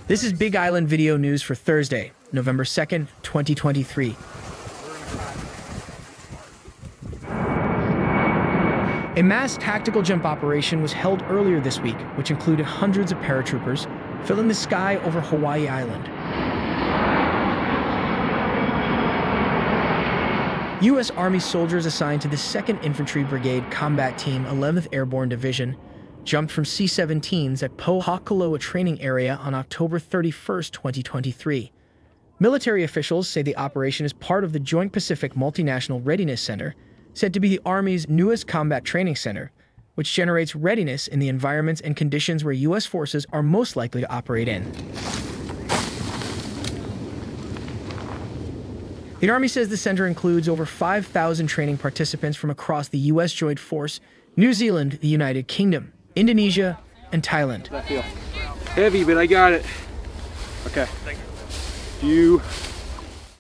This is Big Island Video News for Thursday, November 2nd, 2023. A mass tactical jump operation was held earlier this week, which included hundreds of paratroopers filling the sky over Hawaii Island. U.S. Army soldiers assigned to the 2nd Infantry Brigade Combat Team 11th Airborne Division jumped from C-17s at Po'akaloa training area on October 31, 2023. Military officials say the operation is part of the Joint Pacific Multinational Readiness Center, said to be the Army's newest combat training center, which generates readiness in the environments and conditions where U.S. forces are most likely to operate in. The Army says the center includes over 5,000 training participants from across the U.S. Joint Force, New Zealand, the United Kingdom, Indonesia, and Thailand. I feel heavy, but I got it. Okay.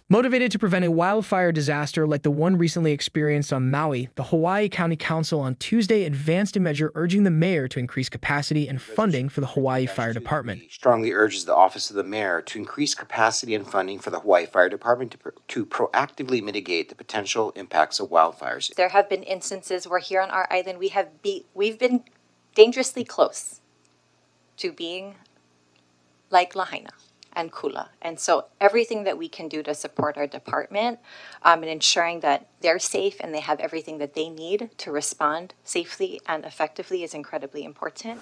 Motivated to prevent a wildfire disaster like the one recently experienced on Maui, the Hawaii County Council on Tuesday advanced a measure urging the mayor to increase capacity and funding for the Hawaii Fire Department. Strongly urges the Office of the Mayor to increase capacity and funding for the Hawaii Fire Department to proactively mitigate the potential impacts of wildfires. There have been instances where here on our island we've been dangerously close to being like Lahaina and Kula. And so everything that we can do to support our department and ensuring that they're safe and they have everything that they need to respond safely and effectively is incredibly important.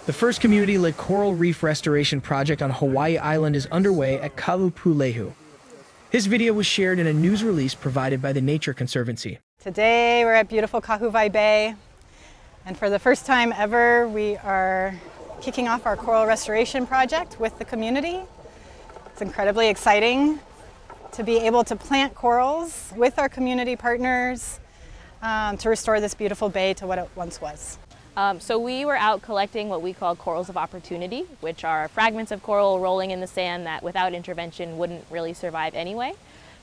The first community-led coral reef restoration project on Hawaii Island is underway at Kalupulehu. His video was shared in a news release provided by the Nature Conservancy. Today we're at beautiful Kahuvai Bay, and for the first time ever we are kicking off our coral restoration project with the community. It's incredibly exciting to be able to plant corals with our community partners to restore this beautiful bay to what it once was. So we were out collecting what we call corals of opportunity, which are fragments of coral rolling in the sand that without intervention wouldn't really survive anyway.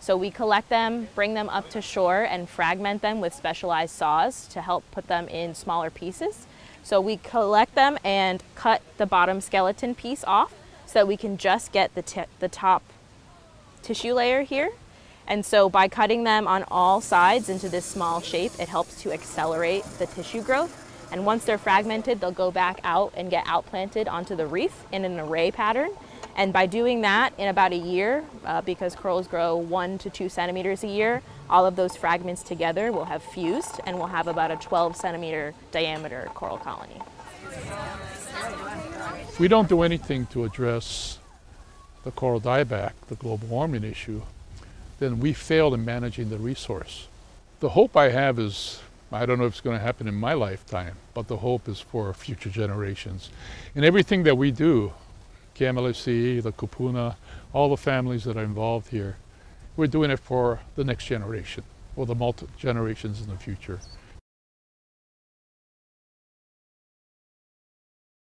So we collect them, bring them up to shore and fragment them with specialized saws to help put them in smaller pieces. So we collect them and cut the bottom skeleton piece off so that we can just get the top tissue layer here. And so by cutting them on all sides into this small shape, it helps to accelerate the tissue growth. And once they're fragmented, they'll go back out and get outplanted onto the reef in an array pattern. And by doing that in about a year, because corals grow 1 to 2 centimeters a year, all of those fragments together will have fused and we'll have about a 12 centimeter diameter coral colony. If we don't do anything to address the coral dieback, the global warming issue, then we failed in managing the resource. The hope I have is, I don't know if it's going to happen in my lifetime, but the hope is for future generations. And everything that we do, KMLFC, the Kupuna, all the families that are involved here, we're doing it for the next generation or the multiple generations in the future.